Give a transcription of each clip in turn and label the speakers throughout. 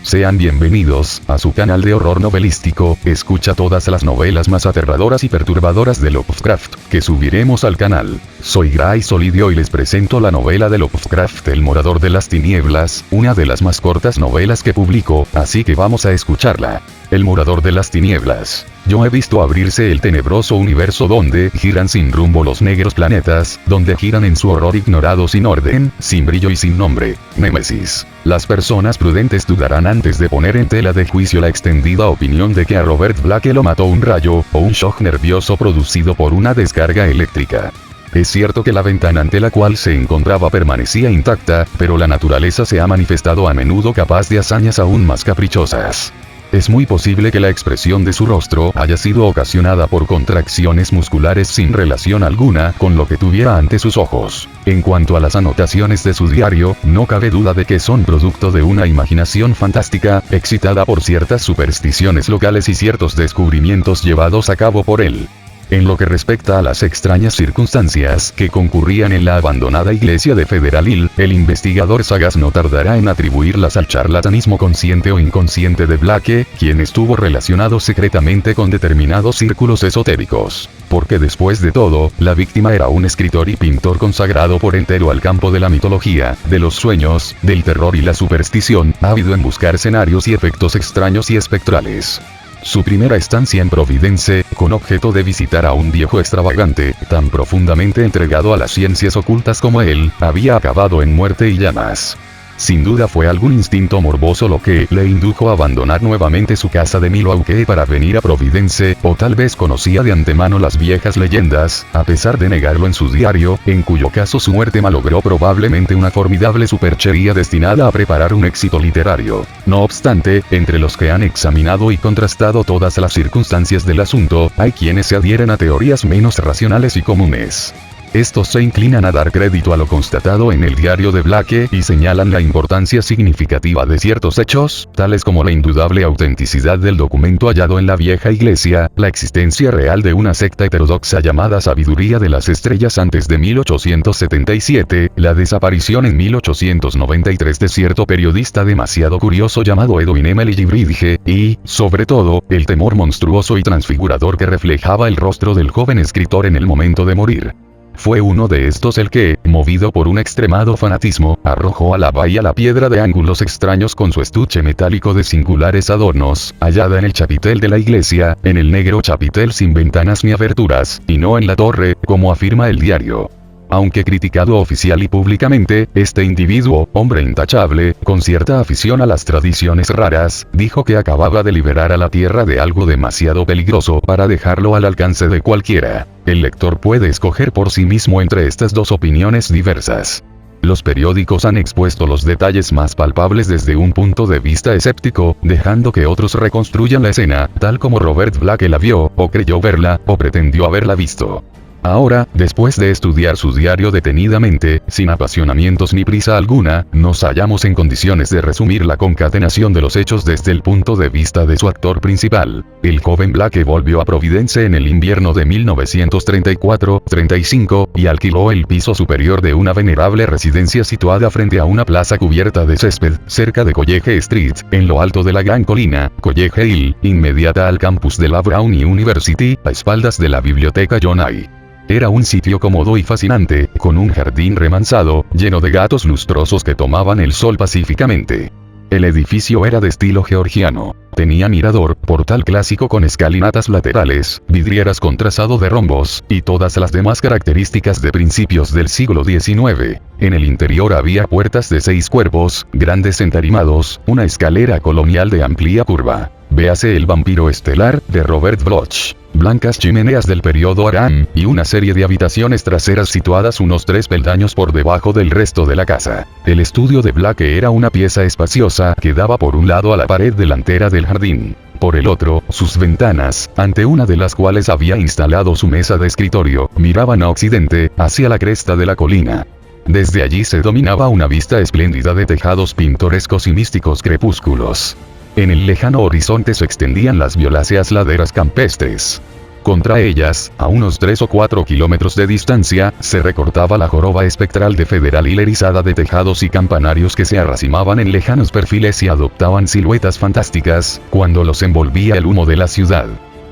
Speaker 1: Sean bienvenidos a su canal de horror novelístico. Escucha todas las novelas más aterradoras y perturbadoras de Lovecraft que subiremos al canal. Soy Gray Solidio y les presento la novela de Lovecraft, El Morador de las Tinieblas, una de las más cortas novelas que publico, así que vamos a escucharla. El Morador de las Tinieblas. Yo he visto abrirse el tenebroso universo donde giran sin rumbo los negros planetas, donde giran en su horror ignorado sin orden, sin brillo y sin nombre. Némesis. Las personas prudentes dudarán antes de poner en tela de juicio la extendida opinión de que a Robert Blake lo mató un rayo, o un shock nervioso producido por una descarga eléctrica. Es cierto que la ventana ante la cual se encontraba permanecía intacta, pero la naturaleza se ha manifestado a menudo capaz de hazañas aún más caprichosas. Es muy posible que la expresión de su rostro haya sido ocasionada por contracciones musculares sin relación alguna con lo que tuviera ante sus ojos. En cuanto a las anotaciones de su diario, no cabe duda de que son producto de una imaginación fantástica, excitada por ciertas supersticiones locales y ciertos descubrimientos llevados a cabo por él. En lo que respecta a las extrañas circunstancias que concurrían en la abandonada iglesia de Federal Hill, el investigador sagaz no tardará en atribuirlas al charlatanismo consciente o inconsciente de Blake, quien estuvo relacionado secretamente con determinados círculos esotéricos. Porque después de todo, la víctima era un escritor y pintor consagrado por entero al campo de la mitología, de los sueños, del terror y la superstición, ávido en buscar escenarios y efectos extraños y espectrales. Su primera estancia en Providence, con objeto de visitar a un viejo extravagante, tan profundamente entregado a las ciencias ocultas como él, había acabado en muerte y llamas. Sin duda fue algún instinto morboso lo que le indujo a abandonar nuevamente su casa de Milwaukee para venir a Providence, o tal vez conocía de antemano las viejas leyendas, a pesar de negarlo en su diario, en cuyo caso su muerte malogró probablemente una formidable superchería destinada a preparar un éxito literario. No obstante, entre los que han examinado y contrastado todas las circunstancias del asunto, hay quienes se adhieren a teorías menos racionales y comunes. Estos se inclinan a dar crédito a lo constatado en el diario de Blake y señalan la importancia significativa de ciertos hechos, tales como la indudable autenticidad del documento hallado en la vieja iglesia, la existencia real de una secta heterodoxa llamada Sabiduría de las Estrellas antes de 1877, la desaparición en 1893 de cierto periodista demasiado curioso llamado Edwin Emily Bridge, y, sobre todo, el temor monstruoso y transfigurador que reflejaba el rostro del joven escritor en el momento de morir. Fue uno de estos el que, movido por un extremado fanatismo, arrojó a la bahía la piedra de ángulos extraños con su estuche metálico de singulares adornos, hallada en el chapitel de la iglesia, en el negro chapitel sin ventanas ni aberturas, y no en la torre, como afirma el diario. Aunque criticado oficial y públicamente, este individuo, hombre intachable, con cierta afición a las tradiciones raras, dijo que acababa de liberar a la Tierra de algo demasiado peligroso para dejarlo al alcance de cualquiera. El lector puede escoger por sí mismo entre estas dos opiniones diversas. Los periódicos han expuesto los detalles más palpables desde un punto de vista escéptico, dejando que otros reconstruyan la escena, tal como Robert Blake la vio, o creyó verla, o pretendió haberla visto. Ahora, después de estudiar su diario detenidamente, sin apasionamientos ni prisa alguna, nos hallamos en condiciones de resumir la concatenación de los hechos desde el punto de vista de su actor principal. El joven Blake volvió a Providence en el invierno de 1934-35, y alquiló el piso superior de una venerable residencia situada frente a una plaza cubierta de césped, cerca de College Street, en lo alto de la gran colina, College Hill, inmediata al campus de la Brown University, a espaldas de la biblioteca John I. Era un sitio cómodo y fascinante, con un jardín remansado, lleno de gatos lustrosos que tomaban el sol pacíficamente. El edificio era de estilo georgiano. Tenía mirador, portal clásico con escalinatas laterales, vidrieras con trazado de rombos, y todas las demás características de principios del siglo XIX. En el interior había puertas de 6 cuerpos, grandes entarimados, una escalera colonial de amplia curva. Véase El vampiro estelar, de Robert Bloch. Blancas chimeneas del periodo Aram, y una serie de habitaciones traseras situadas unos 3 peldaños por debajo del resto de la casa. El estudio de Blake era una pieza espaciosa que daba por un lado a la pared delantera del jardín. Por el otro, sus ventanas, ante una de las cuales había instalado su mesa de escritorio, miraban a occidente, hacia la cresta de la colina. Desde allí se dominaba una vista espléndida de tejados pintorescos y místicos crepúsculos. En el lejano horizonte se extendían las violáceas laderas campestres. Contra ellas, a unos 3 o 4 kilómetros de distancia, se recortaba la joroba espectral de Federal Hill erizada de tejados y campanarios que se arracimaban en lejanos perfiles y adoptaban siluetas fantásticas, cuando los envolvía el humo de la ciudad.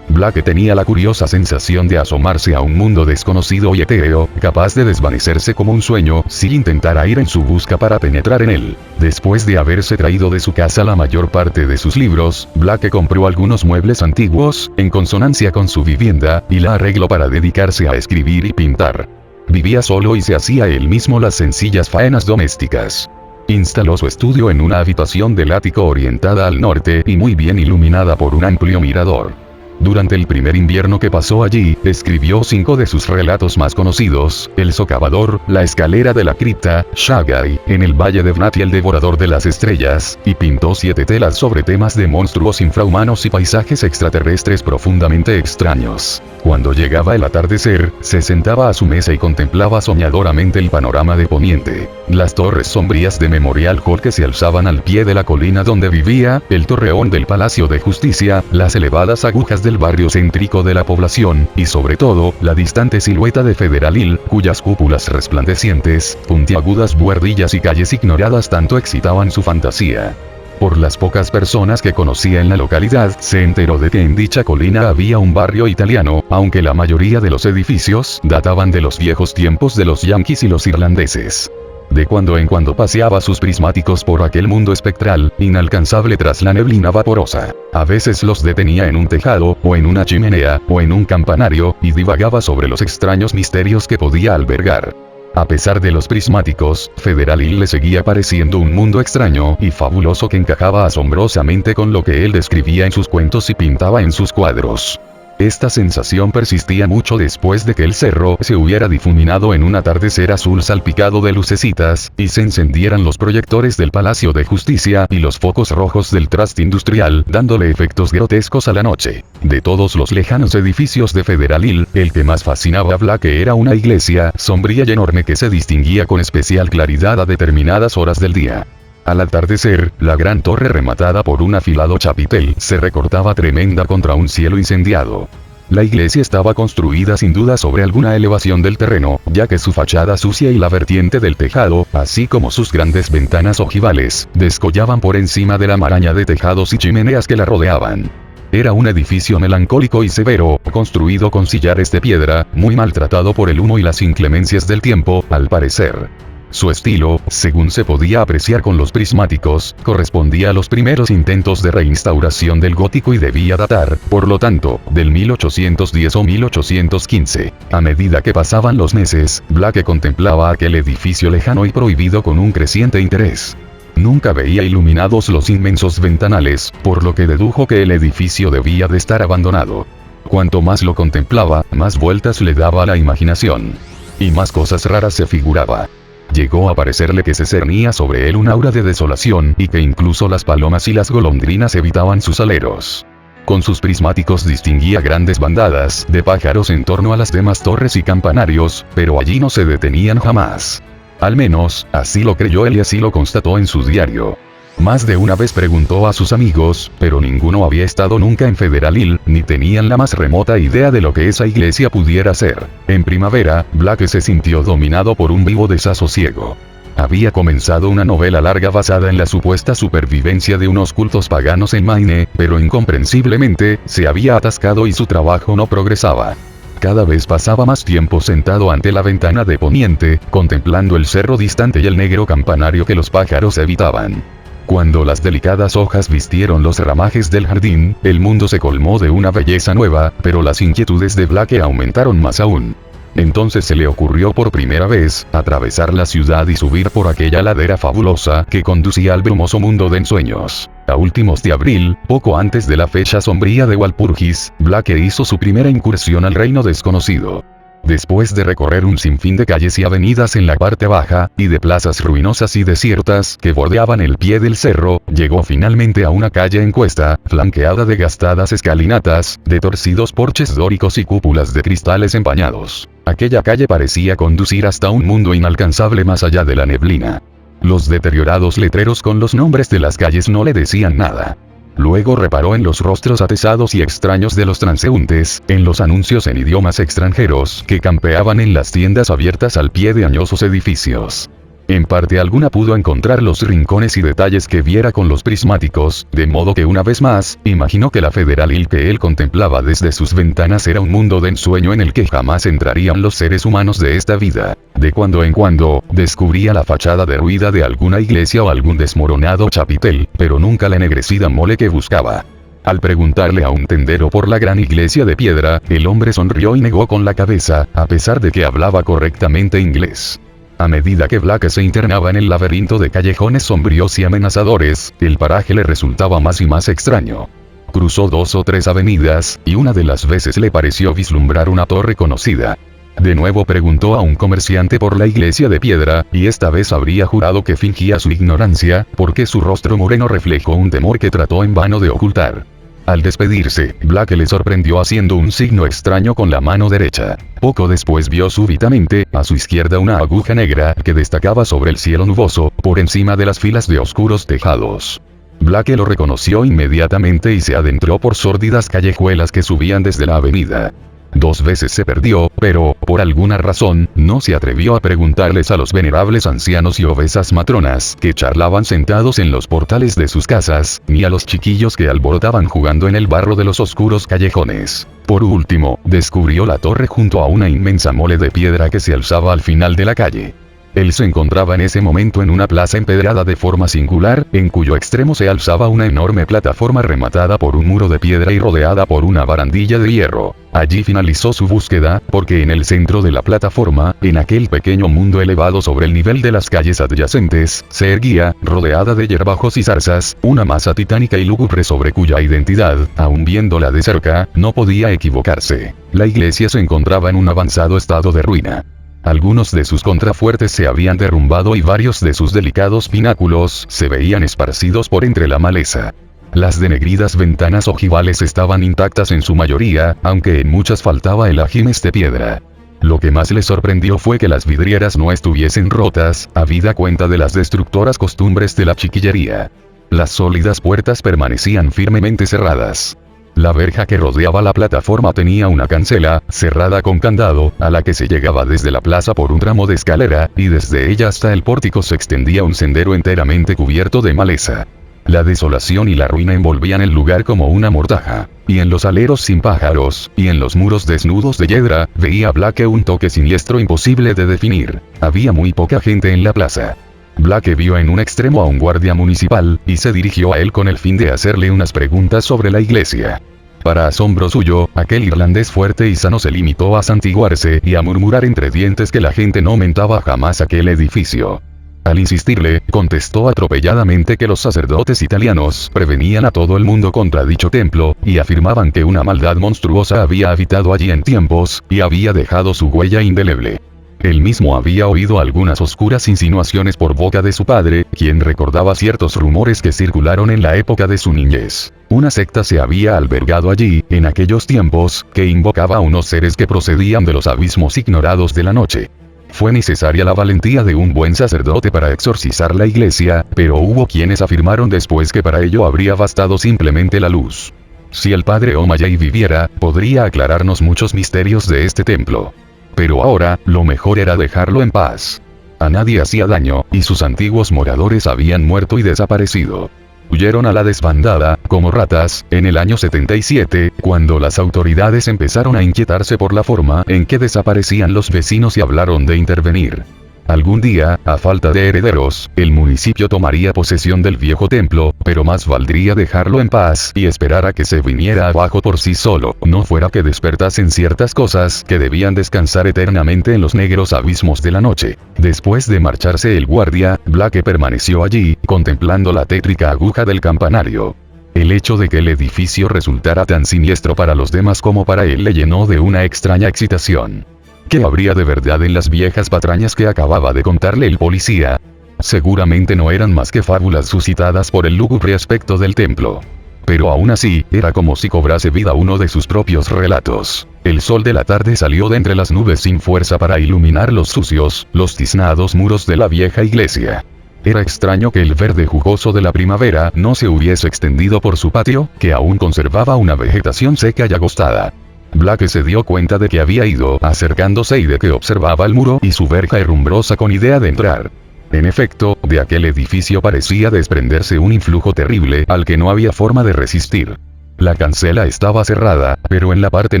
Speaker 1: Blake tenía la curiosa sensación de asomarse a un mundo desconocido y etéreo, capaz de desvanecerse como un sueño, si intentara ir en su busca para penetrar en él. Después de haberse traído de su casa la mayor parte de sus libros, Blake compró algunos muebles antiguos, en consonancia con su vivienda, y la arregló para dedicarse a escribir y pintar. Vivía solo y se hacía él mismo las sencillas faenas domésticas. Instaló su estudio en una habitación del ático orientada al norte y muy bien iluminada por un amplio mirador. Durante el primer invierno que pasó allí, escribió 5 de sus relatos más conocidos: El socavador, La escalera de la cripta, Shagai, En el valle de Vnat y El devorador de las estrellas, y pintó 7 telas sobre temas de monstruos infrahumanos y paisajes extraterrestres profundamente extraños. Cuando llegaba el atardecer, se sentaba a su mesa y contemplaba soñadoramente el panorama de Poniente. Las torres sombrías de Memorial Hall que se alzaban al pie de la colina donde vivía, el torreón del Palacio de Justicia, las elevadas agujas del barrio céntrico de la población, y sobre todo, la distante silueta de Federal Hill, cuyas cúpulas resplandecientes, puntiagudas buhardillas y calles ignoradas tanto excitaban su fantasía. Por las pocas personas que conocía en la localidad, se enteró de que en dicha colina había un barrio italiano, aunque la mayoría de los edificios databan de los viejos tiempos de los yanquis y los irlandeses. De cuando en cuando paseaba sus prismáticos por aquel mundo espectral, inalcanzable tras la neblina vaporosa. A veces los detenía en un tejado, o en una chimenea, o en un campanario, y divagaba sobre los extraños misterios que podía albergar. A pesar de los prismáticos, Federal Hill le seguía pareciendo un mundo extraño y fabuloso que encajaba asombrosamente con lo que él describía en sus cuentos y pintaba en sus cuadros. Esta sensación persistía mucho después de que el cerro se hubiera difuminado en un atardecer azul salpicado de lucecitas, y se encendieran los proyectores del Palacio de Justicia y los focos rojos del Trust Industrial, dándole efectos grotescos a la noche. De todos los lejanos edificios de Federal Hill, el que más fascinaba a Blake era una iglesia, sombría y enorme que se distinguía con especial claridad a determinadas horas del día. Al atardecer, la gran torre rematada por un afilado chapitel se recortaba tremenda contra un cielo incendiado. La iglesia estaba construida sin duda sobre alguna elevación del terreno, ya que su fachada sucia y la vertiente del tejado, así como sus grandes ventanas ojivales, descollaban por encima de la maraña de tejados y chimeneas que la rodeaban. Era un edificio melancólico y severo, construido con sillares de piedra, muy maltratado por el humo y las inclemencias del tiempo, al parecer. Su estilo, según se podía apreciar con los prismáticos, correspondía a los primeros intentos de reinstauración del gótico y debía datar, por lo tanto, del 1810 o 1815. A medida que pasaban los meses, Blake contemplaba aquel edificio lejano y prohibido con un creciente interés. Nunca veía iluminados los inmensos ventanales, por lo que dedujo que el edificio debía de estar abandonado. Cuanto más lo contemplaba, más vueltas le daba a la imaginación. Y más cosas raras se figuraba. Llegó a parecerle que se cernía sobre él un aura de desolación y que incluso las palomas y las golondrinas evitaban sus aleros. Con sus prismáticos distinguía grandes bandadas de pájaros en torno a las demás torres y campanarios, pero allí no se detenían jamás. Al menos, así lo creyó él y así lo constató en su diario. Más de una vez preguntó a sus amigos, pero ninguno había estado nunca en Federal Hill, ni tenían la más remota idea de lo que esa iglesia pudiera ser. En primavera, Blake se sintió dominado por un vivo desasosiego. Había comenzado una novela larga basada en la supuesta supervivencia de unos cultos paganos en Maine, pero incomprensiblemente, se había atascado y su trabajo no progresaba. Cada vez pasaba más tiempo sentado ante la ventana de Poniente, contemplando el cerro distante y el negro campanario que los pájaros evitaban. Cuando las delicadas hojas vistieron los ramajes del jardín, el mundo se colmó de una belleza nueva, pero las inquietudes de Blake aumentaron más aún. Entonces se le ocurrió por primera vez, atravesar la ciudad y subir por aquella ladera fabulosa que conducía al brumoso mundo de ensueños. A últimos de abril, poco antes de la fecha sombría de Walpurgis, Blake hizo su primera incursión al reino desconocido. Después de recorrer un sinfín de calles y avenidas en la parte baja, y de plazas ruinosas y desiertas que bordeaban el pie del cerro, llegó finalmente a una calle en cuesta, flanqueada de gastadas escalinatas, de torcidos porches dóricos y cúpulas de cristales empañados. Aquella calle parecía conducir hasta un mundo inalcanzable más allá de la neblina. Los deteriorados letreros con los nombres de las calles no le decían nada. Luego reparó en los rostros atezados y extraños de los transeúntes, en los anuncios en idiomas extranjeros que campeaban en las tiendas abiertas al pie de añosos edificios. En parte alguna pudo encontrar los rincones y detalles que viera con los prismáticos, de modo que una vez más, imaginó que la Federal Hill que él contemplaba desde sus ventanas era un mundo de ensueño en el que jamás entrarían los seres humanos de esta vida. De cuando en cuando, descubría la fachada derruida de alguna iglesia o algún desmoronado chapitel, pero nunca la ennegrecida mole que buscaba. Al preguntarle a un tendero por la gran iglesia de piedra, el hombre sonrió y negó con la cabeza, a pesar de que hablaba correctamente inglés. A medida que Black se internaba en el laberinto de callejones sombríos y amenazadores, el paraje le resultaba más y más extraño. Cruzó 2 o 3 avenidas, y una de las veces le pareció vislumbrar una torre conocida. De nuevo preguntó a un comerciante por la iglesia de piedra, y esta vez habría jurado que fingía su ignorancia, porque su rostro moreno reflejó un temor que trató en vano de ocultar. Al despedirse, Black le sorprendió haciendo un signo extraño con la mano derecha. Poco después vio súbitamente, a su izquierda una aguja negra que destacaba sobre el cielo nuboso, por encima de las filas de oscuros tejados. Black lo reconoció inmediatamente y se adentró por sórdidas callejuelas que subían desde la avenida. 2 veces se perdió, pero, por alguna razón, no se atrevió a preguntarles a los venerables ancianos y obesas matronas que charlaban sentados en los portales de sus casas, ni a los chiquillos que alborotaban jugando en el barro de los oscuros callejones. Por último, descubrió la torre junto a una inmensa mole de piedra que se alzaba al final de la calle. Él se encontraba en ese momento en una plaza empedrada de forma singular, en cuyo extremo se alzaba una enorme plataforma rematada por un muro de piedra y rodeada por una barandilla de hierro. Allí finalizó su búsqueda, porque en el centro de la plataforma, en aquel pequeño mundo elevado sobre el nivel de las calles adyacentes, se erguía, rodeada de hierbajos y zarzas, una masa titánica y lúgubre sobre cuya identidad, aun viéndola de cerca, no podía equivocarse. La iglesia se encontraba en un avanzado estado de ruina. Algunos de sus contrafuertes se habían derrumbado y varios de sus delicados pináculos se veían esparcidos por entre la maleza. Las denegridas ventanas ojivales estaban intactas en su mayoría, aunque en muchas faltaba el ajimes de piedra. Lo que más le sorprendió fue que las vidrieras no estuviesen rotas, habida cuenta de las destructoras costumbres de la chiquillería. Las sólidas puertas permanecían firmemente cerradas. La verja que rodeaba la plataforma tenía una cancela, cerrada con candado, a la que se llegaba desde la plaza por un tramo de escalera, y desde ella hasta el pórtico se extendía un sendero enteramente cubierto de maleza. La desolación y la ruina envolvían el lugar como una mortaja. Y en los aleros sin pájaros, y en los muros desnudos de hiedra, veía Black un toque siniestro imposible de definir. Había muy poca gente en la plaza. Black vio en un extremo a un guardia municipal, y se dirigió a él con el fin de hacerle unas preguntas sobre la iglesia. Para asombro suyo, aquel irlandés fuerte y sano se limitó a santiguarse y a murmurar entre dientes que la gente no mentaba jamás aquel edificio. Al insistirle, contestó atropelladamente que los sacerdotes italianos prevenían a todo el mundo contra dicho templo, y afirmaban que una maldad monstruosa había habitado allí en tiempos, y había dejado su huella indeleble. Él mismo había oído algunas oscuras insinuaciones por boca de su padre, quien recordaba ciertos rumores que circularon en la época de su niñez. Una secta se había albergado allí, en aquellos tiempos, que invocaba a unos seres que procedían de los abismos ignorados de la noche. Fue necesaria la valentía de un buen sacerdote para exorcizar la iglesia, pero hubo quienes afirmaron después que para ello habría bastado simplemente la luz. Si el padre O'Malley viviera, podría aclararnos muchos misterios de este templo. Pero ahora, lo mejor era dejarlo en paz. A nadie hacía daño, y sus antiguos moradores habían muerto y desaparecido. Huyeron a la desbandada, como ratas, en el año 77, cuando las autoridades empezaron a inquietarse por la forma en que desaparecían los vecinos y hablaron de intervenir. Algún día, a falta de herederos, el municipio tomaría posesión del viejo templo, pero más valdría dejarlo en paz y esperar a que se viniera abajo por sí solo, no fuera que despertasen ciertas cosas que debían descansar eternamente en los negros abismos de la noche. Después de marcharse el guardia, Black permaneció allí, contemplando la tétrica aguja del campanario. El hecho de que el edificio resultara tan siniestro para los demás como para él le llenó de una extraña excitación. ¿Qué habría de verdad en las viejas patrañas que acababa de contarle el policía? Seguramente no eran más que fábulas suscitadas por el lúgubre aspecto del templo. Pero aún así, era como si cobrase vida uno de sus propios relatos. El sol de la tarde salió de entre las nubes sin fuerza para iluminar los sucios, los tiznados muros de la vieja iglesia. Era extraño que el verde jugoso de la primavera no se hubiese extendido por su patio, que aún conservaba una vegetación seca y agostada. Blake se dio cuenta de que había ido acercándose y de que observaba el muro y su verja herrumbrosa con idea de entrar. En efecto, de aquel edificio parecía desprenderse un influjo terrible al que no había forma de resistir. La cancela estaba cerrada, pero en la parte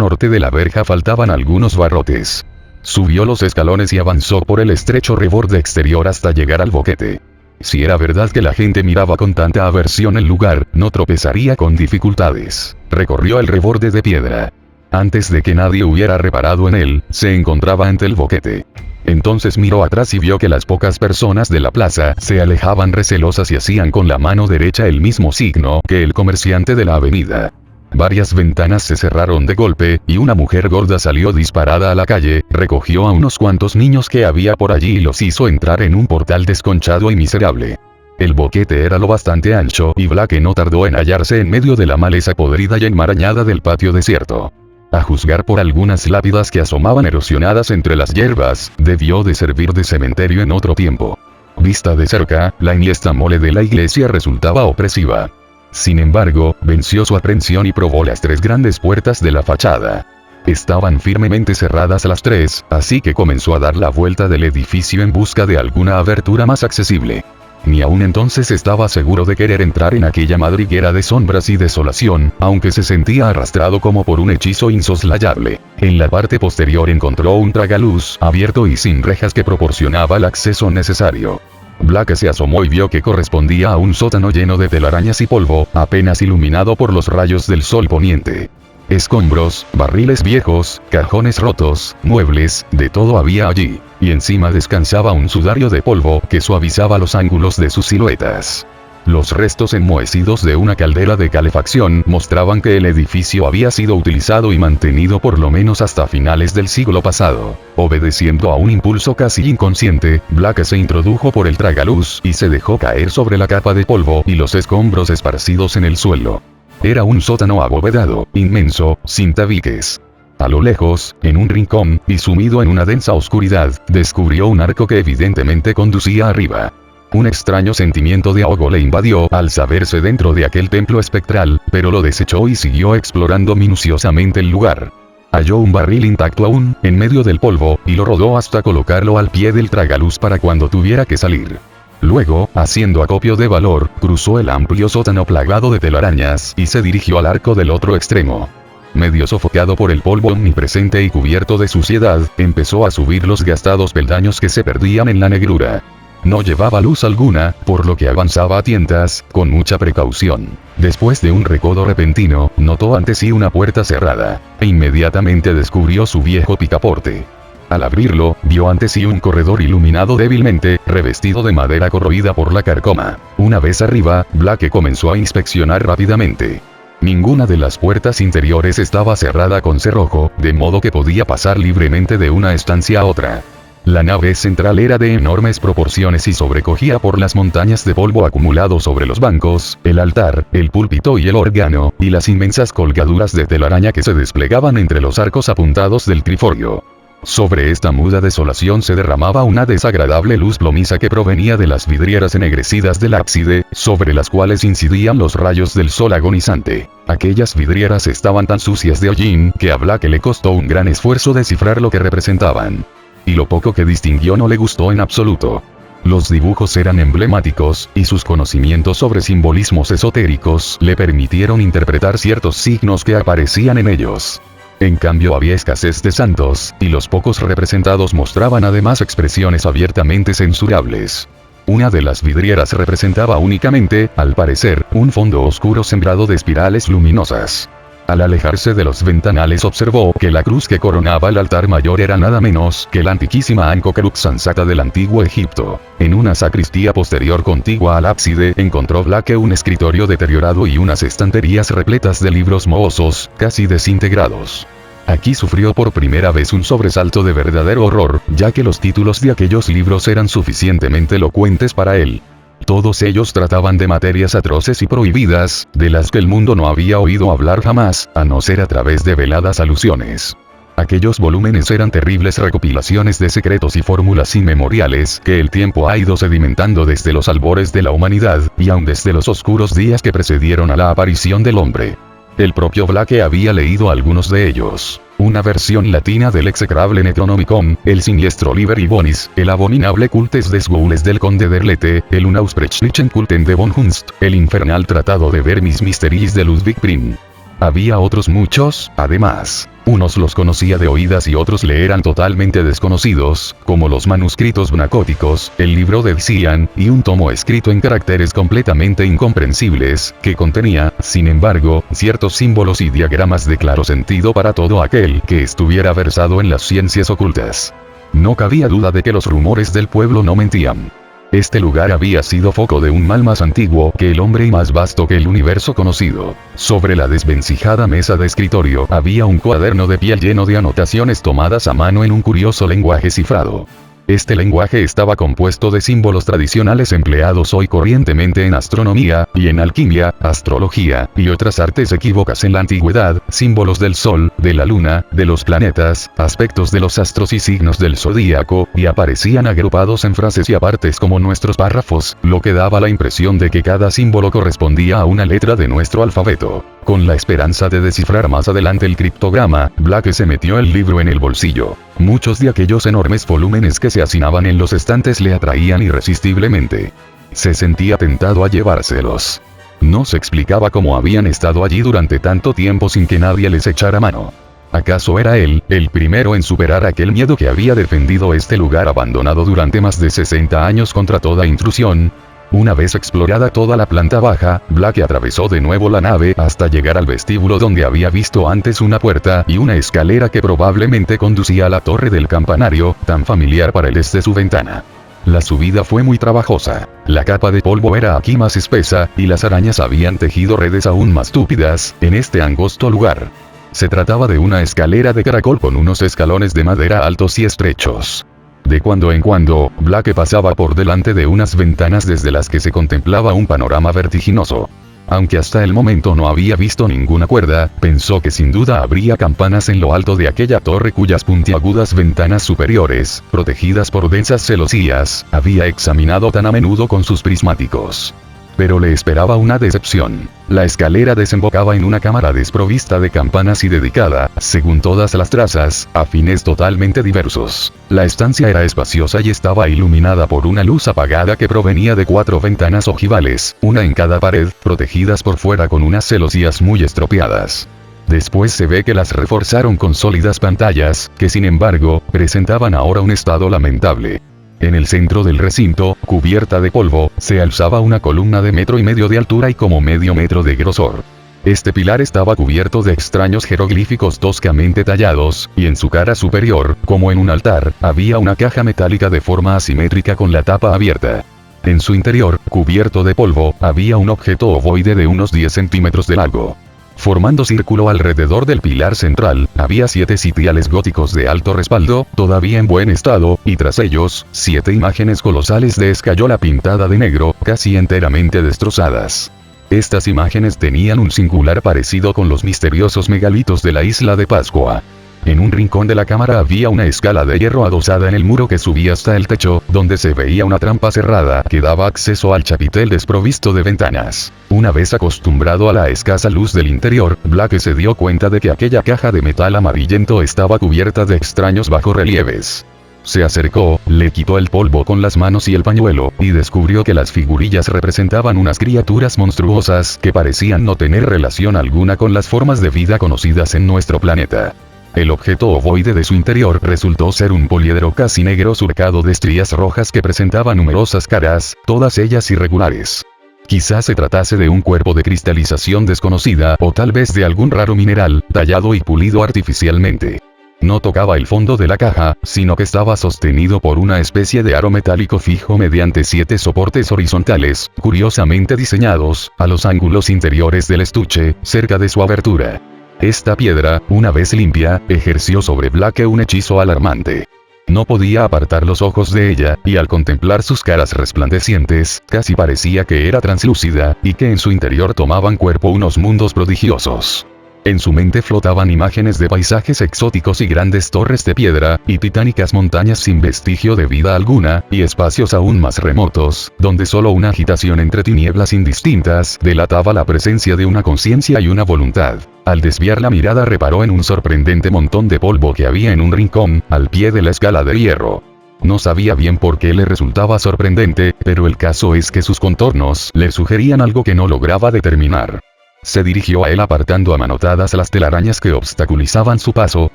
Speaker 1: norte de la verja faltaban algunos barrotes. Subió los escalones y avanzó por el estrecho reborde exterior hasta llegar al boquete. Si era verdad que la gente miraba con tanta aversión el lugar, no tropezaría con dificultades. Recorrió el reborde de piedra. Antes de que nadie hubiera reparado en él, se encontraba ante el boquete. Entonces miró atrás y vio que las pocas personas de la plaza se alejaban recelosas y hacían con la mano derecha el mismo signo que el comerciante de la avenida. Varias ventanas se cerraron de golpe, y una mujer gorda salió disparada a la calle, recogió a unos cuantos niños que había por allí y los hizo entrar en un portal desconchado y miserable. El boquete era lo bastante ancho y Blake no tardó en hallarse en medio de la maleza podrida y enmarañada del patio desierto. A juzgar por algunas lápidas que asomaban erosionadas entre las hierbas, debió de servir de cementerio en otro tiempo. Vista de cerca, la enhiesta mole de la iglesia resultaba opresiva. Sin embargo, venció su aprensión y probó las 3 grandes puertas de la fachada. Estaban firmemente cerradas las 3, así que comenzó a dar la vuelta del edificio en busca de alguna abertura más accesible. Ni aún entonces estaba seguro de querer entrar en aquella madriguera de sombras y desolación, aunque se sentía arrastrado como por un hechizo insoslayable. En la parte posterior encontró un tragaluz abierto y sin rejas que proporcionaba el acceso necesario. Blake se asomó y vio que correspondía a un sótano lleno de telarañas y polvo, apenas iluminado por los rayos del sol poniente. Escombros, barriles viejos, cajones rotos, muebles, de todo había allí, y encima descansaba un sudario de polvo que suavizaba los ángulos de sus siluetas. Los restos enmohecidos de una caldera de calefacción mostraban que el edificio había sido utilizado y mantenido por lo menos hasta finales del siglo pasado. Obedeciendo a un impulso casi inconsciente, Blake se introdujo por el tragaluz y se dejó caer sobre la capa de polvo y los escombros esparcidos en el suelo. Era un sótano abovedado, inmenso, sin tabiques. A lo lejos, en un rincón, y sumido en una densa oscuridad, descubrió un arco que evidentemente conducía arriba. Un extraño sentimiento de ahogo le invadió al saberse dentro de aquel templo espectral, pero lo desechó y siguió explorando minuciosamente el lugar. Halló un barril intacto aún, en medio del polvo, y lo rodó hasta colocarlo al pie del tragaluz para cuando tuviera que salir. Luego, haciendo acopio de valor, cruzó el amplio sótano plagado de telarañas y se dirigió al arco del otro extremo. Medio sofocado por el polvo omnipresente y cubierto de suciedad, empezó a subir los gastados peldaños que se perdían en la negrura. No llevaba luz alguna, por lo que avanzaba a tientas, con mucha precaución. Después de un recodo repentino, notó ante sí una puerta cerrada, e inmediatamente descubrió su viejo picaporte. Al abrirlo, vio ante sí un corredor iluminado débilmente, revestido de madera corroída por la carcoma. Una vez arriba, Blake comenzó a inspeccionar rápidamente. Ninguna de las puertas interiores estaba cerrada con cerrojo, de modo que podía pasar libremente de una estancia a otra. La nave central era de enormes proporciones y sobrecogía por las montañas de polvo acumulado sobre los bancos, el altar, el púlpito y el órgano, y las inmensas colgaduras de telaraña que se desplegaban entre los arcos apuntados del triforio. Sobre esta muda desolación se derramaba una desagradable luz plomiza que provenía de las vidrieras ennegrecidas del ábside, sobre las cuales incidían los rayos del sol agonizante. Aquellas vidrieras estaban tan sucias de hollín que a Blake le costó un gran esfuerzo descifrar lo que representaban. Y lo poco que distinguió no le gustó en absoluto. Los dibujos eran emblemáticos, y sus conocimientos sobre simbolismos esotéricos le permitieron interpretar ciertos signos que aparecían en ellos. En cambio había escasez de santos, y los pocos representados mostraban además expresiones abiertamente censurables. Una de las vidrieras representaba únicamente, al parecer, un fondo oscuro sembrado de espirales luminosas. Al alejarse de los ventanales observó que la cruz que coronaba el altar mayor era nada menos que la antiquísima Ankh-Kherup Sansata del antiguo Egipto. En una sacristía posterior contigua al ábside encontró Blake un escritorio deteriorado y unas estanterías repletas de libros mohosos, casi desintegrados. Aquí sufrió por primera vez un sobresalto de verdadero horror, ya que los títulos de aquellos libros eran suficientemente elocuentes para él. Todos ellos trataban de materias atroces y prohibidas, de las que el mundo no había oído hablar jamás, a no ser a través de veladas alusiones. Aquellos volúmenes eran terribles recopilaciones de secretos y fórmulas inmemoriales que el tiempo ha ido sedimentando desde los albores de la humanidad, y aún desde los oscuros días que precedieron a la aparición del hombre. El propio Blake había leído algunos de ellos. Una versión latina del execrable Necronomicon, el siniestro Liber Bonis, el abominable Cultes des Goules del Conde d'Erlete, el Unaussprechlichen Kulten de von Hunst, el infernal Tratado de Vermis Mysteries de Ludwig Prim. Había otros muchos, además. Unos los conocía de oídas y otros le eran totalmente desconocidos, como los manuscritos bnacóticos, el libro de Xian, y un tomo escrito en caracteres completamente incomprensibles, que contenía, sin embargo, ciertos símbolos y diagramas de claro sentido para todo aquel que estuviera versado en las ciencias ocultas. No cabía duda de que los rumores del pueblo no mentían. Este lugar había sido foco de un mal más antiguo que el hombre y más vasto que el universo conocido. Sobre la desvencijada mesa de escritorio había un cuaderno de piel lleno de anotaciones tomadas a mano en un curioso lenguaje cifrado. Este lenguaje estaba compuesto de símbolos tradicionales empleados hoy corrientemente en astronomía, y en alquimia, astrología, y otras artes equívocas en la antigüedad, símbolos del sol, de la luna, de los planetas, aspectos de los astros y signos del zodíaco, y aparecían agrupados en frases y apartes como nuestros párrafos, lo que daba la impresión de que cada símbolo correspondía a una letra de nuestro alfabeto. Con la esperanza de descifrar más adelante el criptograma, Blake se metió el libro en el bolsillo. Muchos de aquellos enormes volúmenes que se hacinaban en los estantes le atraían irresistiblemente. Se sentía tentado a llevárselos. No se explicaba cómo habían estado allí durante tanto tiempo sin que nadie les echara mano. ¿Acaso era él, el primero en superar aquel miedo que había defendido este lugar abandonado durante más de 60 años contra toda intrusión? Una vez explorada toda la planta baja, Blake atravesó de nuevo la nave hasta llegar al vestíbulo donde había visto antes una puerta y una escalera que probablemente conducía a la torre del campanario, tan familiar para él desde su ventana. La subida fue muy trabajosa. La capa de polvo era aquí más espesa, y las arañas habían tejido redes aún más túpidas en este angosto lugar. Se trataba de una escalera de caracol con unos escalones de madera altos y estrechos. De cuando en cuando, Blake pasaba por delante de unas ventanas desde las que se contemplaba un panorama vertiginoso. Aunque hasta el momento no había visto ninguna cuerda, pensó que sin duda habría campanas en lo alto de aquella torre cuyas puntiagudas ventanas superiores, protegidas por densas celosías, había examinado tan a menudo con sus prismáticos. Pero le esperaba una decepción. La escalera desembocaba en una cámara desprovista de campanas y dedicada, según todas las trazas, a fines totalmente diversos. La estancia era espaciosa y estaba iluminada por una luz apagada que provenía de 4 ventanas ojivales, una en cada pared, protegidas por fuera con unas celosías muy estropeadas. Después se ve que las reforzaron con sólidas pantallas, que sin embargo, presentaban ahora un estado lamentable. En el centro del recinto, cubierta de polvo, se alzaba una columna de 1,5 metros de altura y como medio metro de grosor. Este pilar estaba cubierto de extraños jeroglíficos toscamente tallados, y en su cara superior, como en un altar, había una caja metálica de forma asimétrica con la tapa abierta. En su interior, cubierto de polvo, había un objeto ovoide de unos 10 centímetros de largo. Formando círculo alrededor del pilar central, había 7 sitiales góticos de alto respaldo, todavía en buen estado, y tras ellos, 7 imágenes colosales de escayola pintada de negro, casi enteramente destrozadas. Estas imágenes tenían un singular parecido con los misteriosos megalitos de la isla de Pascua. En un rincón de la cámara había una escala de hierro adosada en el muro que subía hasta el techo, donde se veía una trampa cerrada que daba acceso al chapitel desprovisto de ventanas. Una vez acostumbrado a la escasa luz del interior, Blake se dio cuenta de que aquella caja de metal amarillento estaba cubierta de extraños bajorrelieves. Se acercó, le quitó el polvo con las manos y el pañuelo, y descubrió que las figurillas representaban unas criaturas monstruosas que parecían no tener relación alguna con las formas de vida conocidas en nuestro planeta. El objeto ovoide de su interior resultó ser un poliedro casi negro surcado de estrías rojas que presentaba numerosas caras, todas ellas irregulares. Quizás se tratase de un cuerpo de cristalización desconocida o tal vez de algún raro mineral, tallado y pulido artificialmente. No tocaba el fondo de la caja, sino que estaba sostenido por una especie de aro metálico fijo mediante 7 soportes horizontales, curiosamente diseñados, a los ángulos interiores del estuche, cerca de su abertura. Esta piedra, una vez limpia, ejerció sobre Blake un hechizo alarmante. No podía apartar los ojos de ella, y al contemplar sus caras resplandecientes, casi parecía que era translúcida, y que en su interior tomaban cuerpo unos mundos prodigiosos. En su mente flotaban imágenes de paisajes exóticos y grandes torres de piedra, y titánicas montañas sin vestigio de vida alguna, y espacios aún más remotos, donde solo una agitación entre tinieblas indistintas delataba la presencia de una conciencia y una voluntad. Al desviar la mirada reparó en un sorprendente montón de polvo que había en un rincón, al pie de la escala de hierro. No sabía bien por qué le resultaba sorprendente, pero el caso es que sus contornos le sugerían algo que no lograba determinar. Se dirigió a él apartando a manotadas las telarañas que obstaculizaban su paso,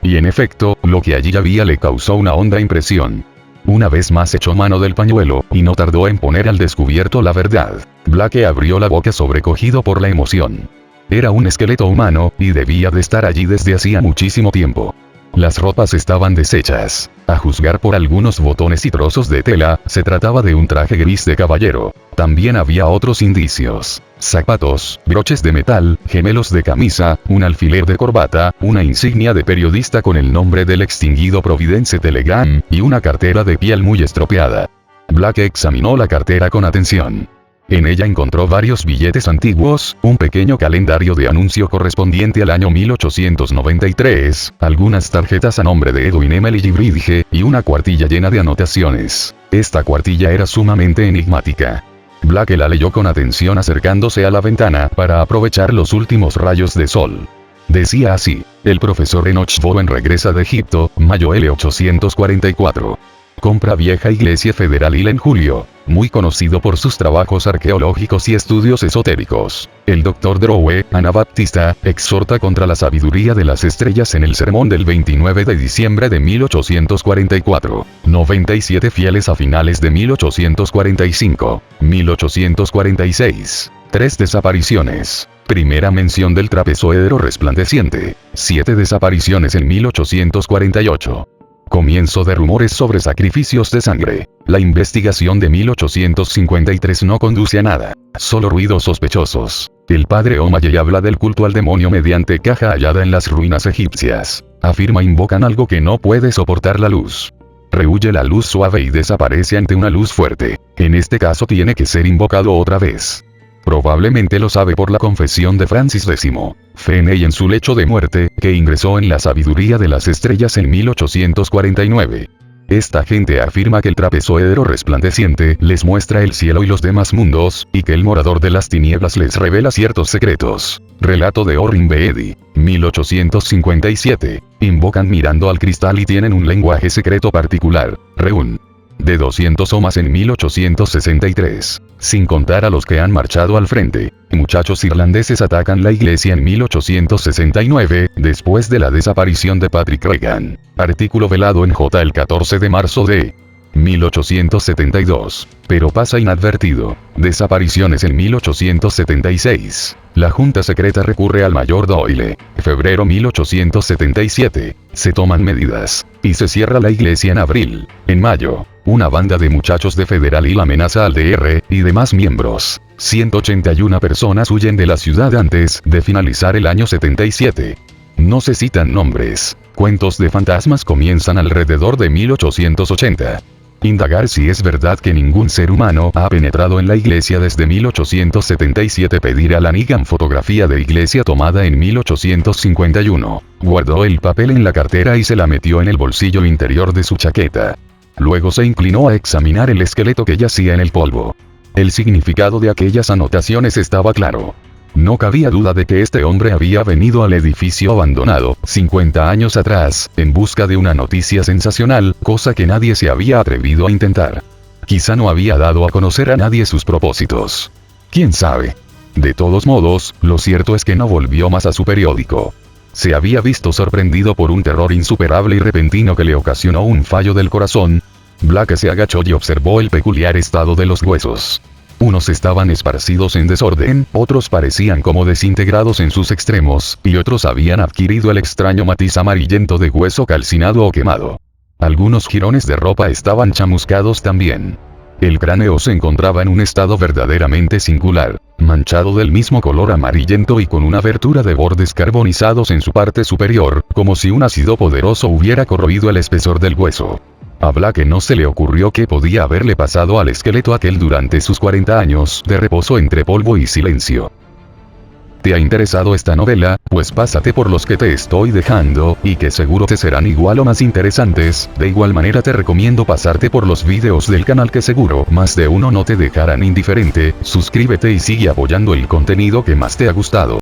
Speaker 1: y en efecto, lo que allí había le causó una honda impresión. Una vez más echó mano del pañuelo, y no tardó en poner al descubierto la verdad. Blake abrió la boca sobrecogido por la emoción. Era un esqueleto humano, y debía de estar allí desde hacía muchísimo tiempo. Las ropas estaban deshechas. A juzgar por algunos botones y trozos de tela, se trataba de un traje gris de caballero. También había otros indicios. Zapatos, broches de metal, gemelos de camisa, un alfiler de corbata, una insignia de periodista con el nombre del extinguido Providence Telegram, y una cartera de piel muy estropeada. Blake examinó la cartera con atención. En ella encontró varios billetes antiguos, un pequeño calendario de anuncio correspondiente al año 1893, algunas tarjetas a nombre de Edwin Emily Bridge, y una cuartilla llena de anotaciones. Esta cuartilla era sumamente enigmática. Blake la leyó con atención acercándose a la ventana para aprovechar los últimos rayos de sol. Decía así: el profesor Enoch Bowen regresa de Egipto, mayo 1844. Compra vieja iglesia federal en julio. Muy conocido por sus trabajos arqueológicos y estudios esotéricos. El Dr. Drowe, anabaptista, exhorta contra la sabiduría de las estrellas en el sermón del 29 de diciembre de 1844. 97 fieles a finales de 1845. 1846. 3 desapariciones. Primera mención del trapezoedro resplandeciente. 7 desapariciones en 1848. Comienzo de rumores sobre sacrificios de sangre. La investigación de 1853 no conduce a nada. Solo ruidos sospechosos. El padre O'Malley habla del culto al demonio mediante caja hallada en las ruinas egipcias. Afirma invocan algo que no puede soportar la luz. Rehuye la luz suave y desaparece ante una luz fuerte. En este caso tiene que ser invocado otra vez. Probablemente lo sabe por la confesión de Francis X. Feney en su lecho de muerte, que ingresó en la sabiduría de las estrellas en 1849. Esta gente afirma que el trapezoedro resplandeciente les muestra el cielo y los demás mundos, y que el morador de las tinieblas les revela ciertos secretos. Relato de Orrin Beedi, 1857. Invocan mirando al cristal y tienen un lenguaje secreto particular. Reun. De 200 o más en 1863. Sin contar a los que han marchado al frente. Muchachos irlandeses atacan la iglesia en 1869, después de la desaparición de Patrick Regan. Artículo velado en J el 14 de marzo de 1872. Pero pasa inadvertido. Desapariciones en 1876. La Junta Secreta recurre al mayor Doyle. Febrero 1877. Se toman medidas. Y se cierra la iglesia en abril. En mayo, una banda de muchachos de Federal Hill amenaza al DR y demás miembros. 181 personas huyen de la ciudad antes de finalizar el año 77. No se citan nombres. Cuentos de fantasmas comienzan alrededor de 1880. Indagar si es verdad que ningún ser humano ha penetrado en la iglesia desde 1877. Pedir a Lanigan fotografía de iglesia tomada en 1851. Guardó el papel en la cartera y se la metió en el bolsillo interior de su chaqueta. Luego se inclinó a examinar el esqueleto que yacía en el polvo. El significado de aquellas anotaciones estaba claro. No cabía duda de que este hombre había venido al edificio abandonado, 50 años atrás, en busca de una noticia sensacional, cosa que nadie se había atrevido a intentar. Quizá no había dado a conocer a nadie sus propósitos. ¿Quién sabe? De todos modos, lo cierto es que no volvió más a su periódico. Se había visto sorprendido por un terror insuperable y repentino que le ocasionó un fallo del corazón. Blake se agachó y observó el peculiar estado de los huesos. Unos estaban esparcidos en desorden, otros parecían como desintegrados en sus extremos, y otros habían adquirido el extraño matiz amarillento de hueso calcinado o quemado. Algunos jirones de ropa estaban chamuscados también. El cráneo se encontraba en un estado verdaderamente singular, manchado del mismo color amarillento y con una abertura de bordes carbonizados en su parte superior, como si un ácido poderoso hubiera corroído el espesor del hueso. A Blake no se le ocurrió qué podía haberle pasado al esqueleto aquel durante sus 40 años de reposo entre polvo y silencio. ¿Te ha interesado esta novela? Pues pásate por los que te estoy dejando, y que seguro te serán igual o más interesantes. De igual manera te recomiendo pasarte por los vídeos del canal que seguro más de uno no te dejarán indiferente. Suscríbete y sigue apoyando el contenido que más te ha gustado.